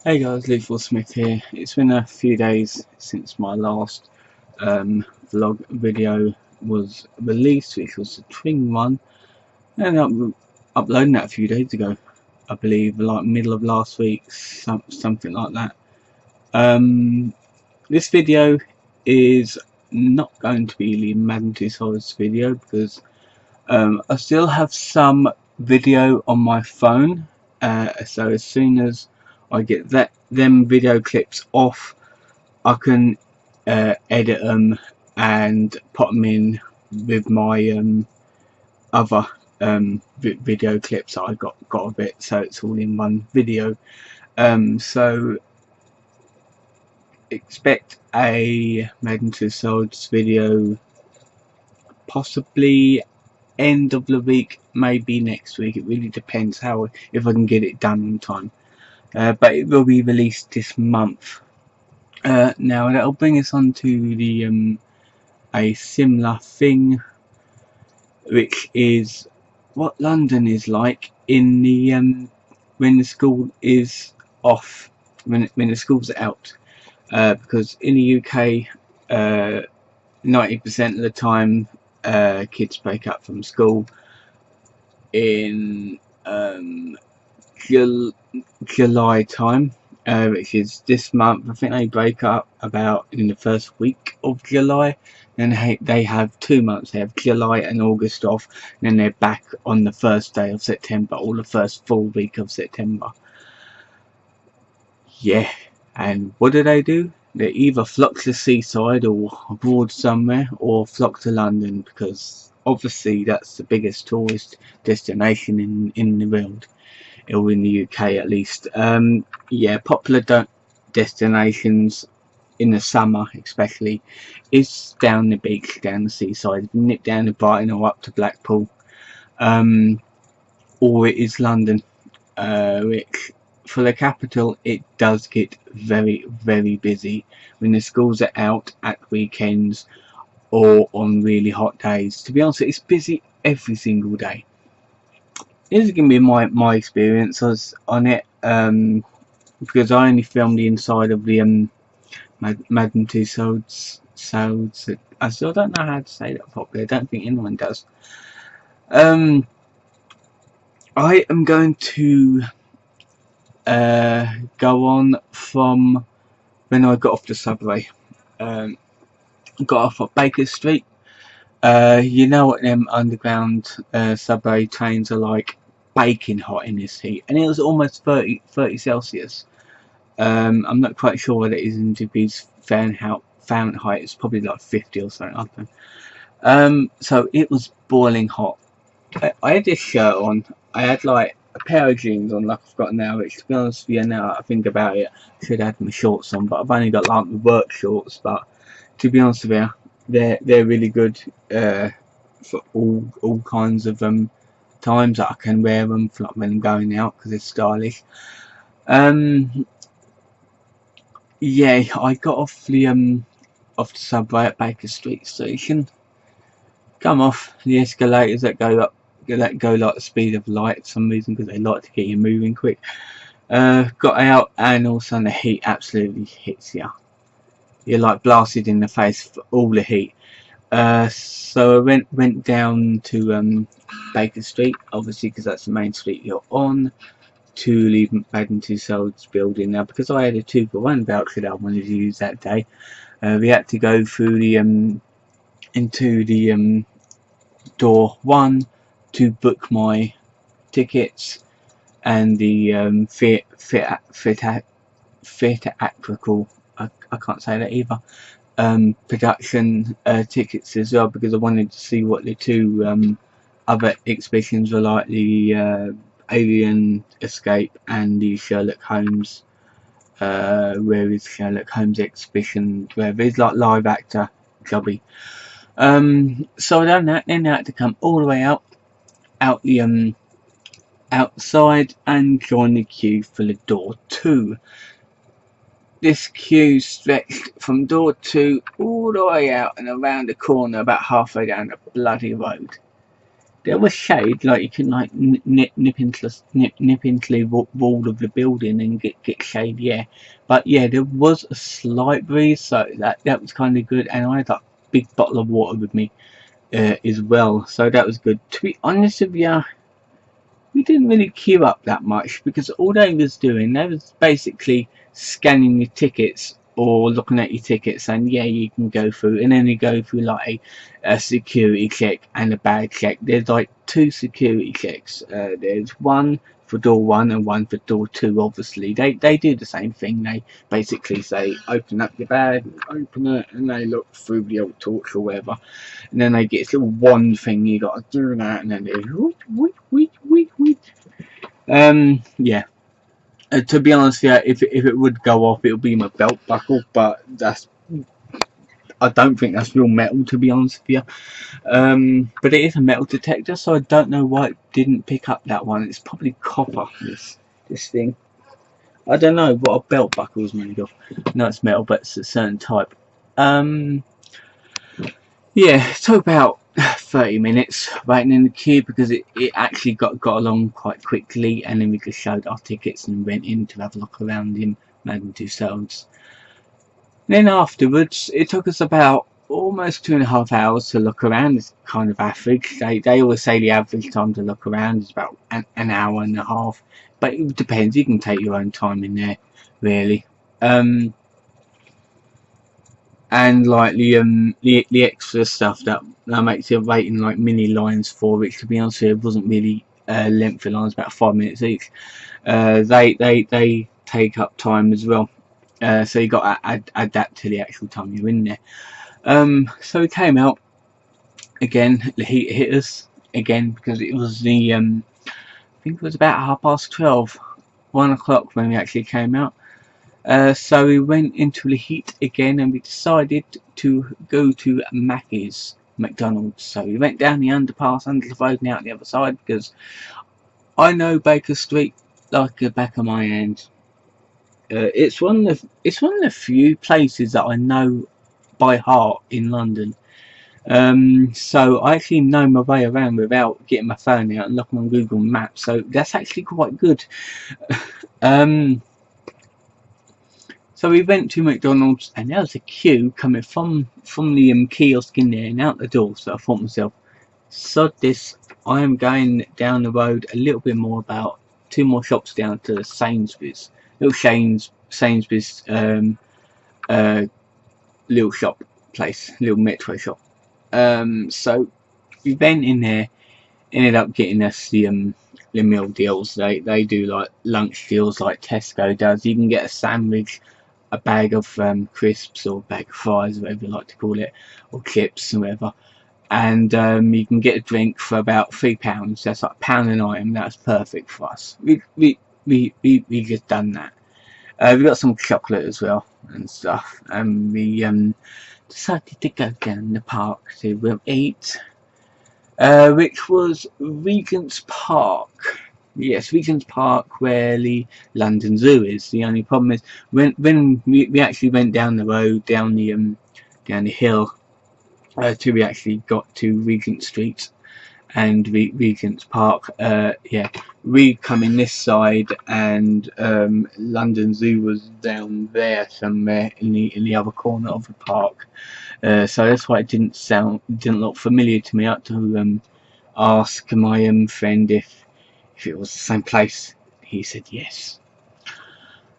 Hey guys, Lethal Smith here. It's been a few days since my last vlog video was released, which was the twin one, and I'm uploading that a few days ago, I believe, like middle of last week, something like that. This video is not going to be the Madden 2 Solids video because I still have some video on my phone, so as soon as I get them video clips off, I can edit them and put them in with my other video clips that I got of it, so it's all in one video. So expect a Madden 2 Solids video possibly end of the week, maybe next week. It really depends if I can get it done on time. But it will be released this month. Now that'll bring us on to the a similar thing, which is what London is like in the when the school is off, when the schools are out. Because in the UK, 90% of the time, kids break up from school in July time, which is this month. I think they break up about in the first week of July. Then they have 2 months. They have July and August off, and then they're back on the first day of September, or the first full week of September. Yeah, and what do? They either flock to the seaside or abroad somewhere, or flock to London, because obviously that's the biggest tourist destination in the world, or in the UK at least. Yeah, popular destinations in the summer especially is down the beach, down the seaside, nip down to Brighton or up to Blackpool, or it is London, which for the capital it does get very, very busy when the schools are out at weekends or on really hot days. To be honest, it's busy every single day. This is going to be my experience on it, because I only filmed the inside of the Madden 2 Solids. I still don't know how to say that properly. I don't think anyone does. I am going to go on from when I got off the subway. Got off at Baker Street. You know what them underground subway trains are like, baking hot in this heat, and it was almost 30 Celsius. I'm not quite sure what it is in degrees Fahrenheit. It's probably like 50 or something. I don't know. So it was boiling hot. I had this shirt on. I had like a pair of jeans on, like I've got now, which, to be honest with you, now I think about it, I should have had my shorts on, but I've only got like my work shorts. But to be honest with you, they're really good for all kinds of times that I can wear them, for like when I'm going out, because they're stylish. Yeah, I got off the subway at Baker Street Station. Come off the escalators that go up, like the speed of light for some reason, because they like to get you moving quick. Got out, and all of a sudden the heat absolutely hits you. You're like blasted in the face for all the heat. So I went down to Baker Street, obviously, because that's the main street you're on, to the Madden 2 Solids building. Now, because I had a 2-for-1 voucher that I wanted to use that day, we had to go through the into the door 1 to book my tickets, and the theatrical, I can't say that either, production tickets as well, because I wanted to see what the two other exhibitions were like, the Alien Escape and the Sherlock Holmes, where is Sherlock Holmes exhibition, where there's like live actor jobby. So I done that. Then I had to come all the way out the outside and join the queue for the door 2. This queue stretched from door 2 all the way out and around the corner, about halfway down the bloody road. there was shade, like you can like nip into the wall of the building and get shade, yeah. But yeah, there was a slight breeze, so that was kind of good. And I had like a big bottle of water with me as well, so that was good. To be honest with you, we didn't really queue up that much because all they was doing, they was basically scanning your tickets or looking at your tickets and yeah, you can go through, and then you go through like a security check and a bag check. There's like 2 security checks. There's one for door 1 and one for door 2. Obviously they do the same thing. They basically say open up your bag, open it, and they look through the old torch or whatever, and then they get this little wand thing, you got to do that, and then they yeah. To be honest, yeah, if it would go off, it would be my belt buckle, but I don't think that's real metal, to be honest with you. But it is a metal detector, so I don't know why it didn't pick up that one. It's probably copper, this thing. I don't know what a belt buckle is made of. No, it's metal, but it's a certain type. Yeah, it took about 30 minutes waiting in the queue because it actually got along quite quickly, and then we just showed our tickets and went in to have a look around in Madden Tussauds. Then afterwards, it took us about almost 2.5 hours to look around. It's kind of average. They always say the average time to look around is about an hour and a half, but it depends. You can take your own time in there, really. And like the extra stuff that makes you waiting like mini lines for, which to be honest with you wasn't really lengthy lines, about 5 minutes each. They take up time as well, so you got to add that to the actual time you're in there. So we came out again. The heat hit us again because it was the I think it was about 12:30, 1 o'clock when we actually came out. So we went into the heat again, and we decided to go to McDonald's. So we went down the underpass under the road and out the other side because I know Baker Street like the back of my hand. It's one of the few places that I know by heart in London. So I actually know my way around without getting my phone out and looking on Google Maps. So that's actually quite good. So we went to McDonald's, and there was a queue coming from the kiosk in there and out the door. So I thought to myself, sod this, I am going down the road a little bit more, about 2 more shops down to Sainsbury's, Sainsbury's little shop place, little metro shop. So we went in there, ended up getting us the meal deals. They do like lunch deals like Tesco does. You can get a sandwich, a bag of crisps, or a bag of fries, whatever you like to call it, or chips or whatever, and you can get a drink for about £3. That's like £1 an item. That's perfect for us. We just done that. We got some chocolate as well and stuff, and we decided to go down the park to eat, which was Regent's Park. Yes, Regent's Park, where the London Zoo is. The only problem is when we actually went down the road, down the hill, till we actually got to Regent Street and Regent's Park. Yeah, we come in this side, and London Zoo was down there somewhere in the other corner of the park. So that's why it didn't look familiar to me. I had to ask my friend if it was the same place. He said yes,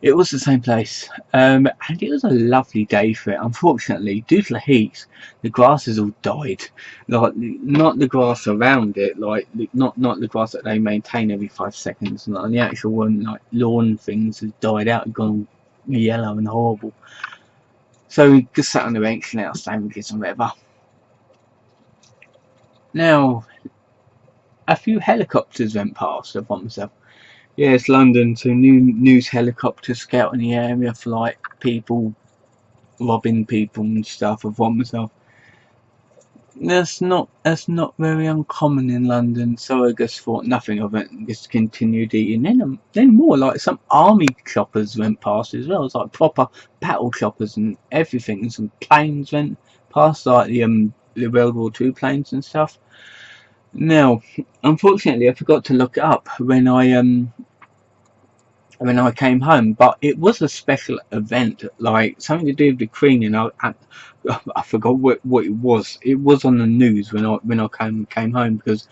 it was the same place, and it was a lovely day for it. Unfortunately, due to the heat, the grass has all died. Like, not the grass around it, like not the grass that they maintain every 5 seconds, and the actual one, like lawn things, has died out and gone yellow and horrible. So we just sat on the bench and ate our sandwiches and whatever. Now, a few helicopters went past. I thought myself, yeah, it's London, so news helicopters scouting the area for like people robbing people and stuff. I thought myself, that's not very uncommon in London. So I just thought nothing of it and just continued eating. Then more like some army choppers went past as well. It's like proper battle choppers and everything, and some planes went past, like the World War II planes and stuff. Now, unfortunately, I forgot to look it up when I came home, but it was a special event, like something to do with the Queen, and I forgot what it was. It was on the news when I came home, because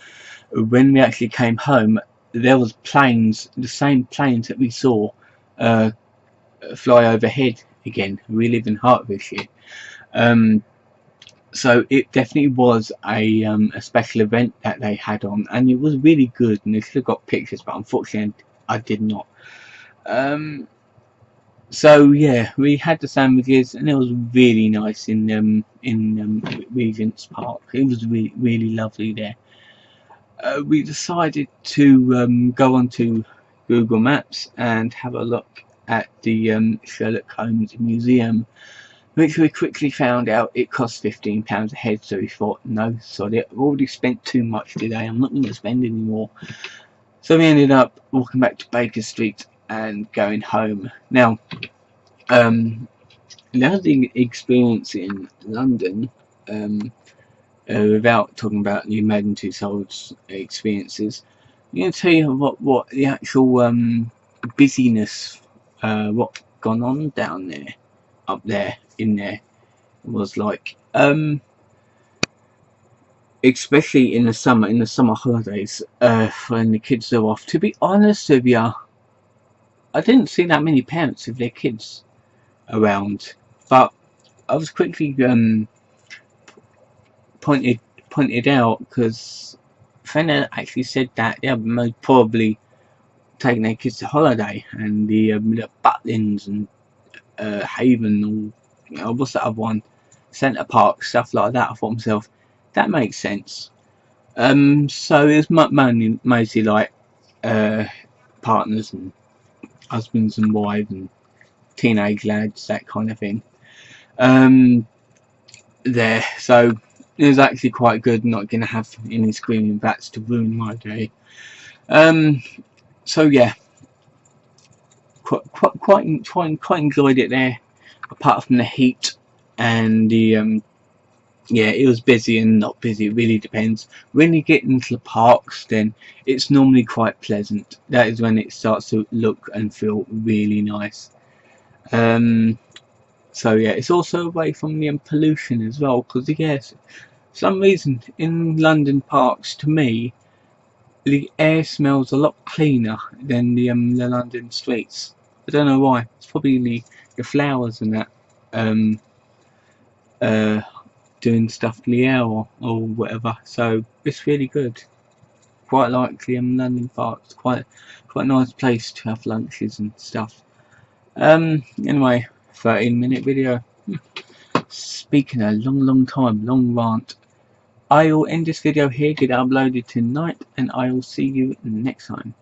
when we actually came home, there was planes, the same planes that we saw uh, fly overhead again. We live in Hertfordshire, um, so it definitely was a special event that they had on, and it was really good. And I should have got pictures, but unfortunately, I did not. Um, So yeah, we had the sandwiches, and it was really nice in Regent's Park. It was really lovely there. We decided to go onto Google Maps and have a look at the Sherlock Holmes Museum, which we quickly found out it cost £15 a head. So we thought, no, sorry, I've already spent too much today. I'm not going to spend any more. So we ended up walking back to Baker Street and going home. Now, another experience in London, um, without talking about the Madden Tussauds experiences, I'm going to tell you what the actual busyness, what gone on down there, up there, in there, was like. Especially in the summer holidays, when the kids are off. To be honest with you, I didn't see that many parents with their kids around, but I was quickly pointed out, because Fenner actually said that they're most probably taking their kids to holiday, and the Butlins and Haven, or what's that other one, Centre Park, stuff like that. I thought to myself, that makes sense. So it's mostly like partners and husbands and wives and teenage lads, that kind of thing. There, so it was actually quite good. Not going to have any screaming bats to ruin my day. So yeah, quite enjoyed it there. Apart from the heat and the yeah, it was busy and not busy. It really depends. When you get into the parks, then it's normally quite pleasant. That is when it starts to look and feel really nice. So yeah, it's also away from the pollution as well, because yes, for some reason in London parks, to me, the air smells a lot cleaner than the London streets. I don't know why. It's probably the flowers and that um, uh, doing stuff in the air, or whatever. So it's really good. Quite like the London parks. Quite a nice place to have lunches and stuff. Anyway, 13-minute video. Speaking a long time, long rant. I will end this video here, get it uploaded tonight, and I will see you next time.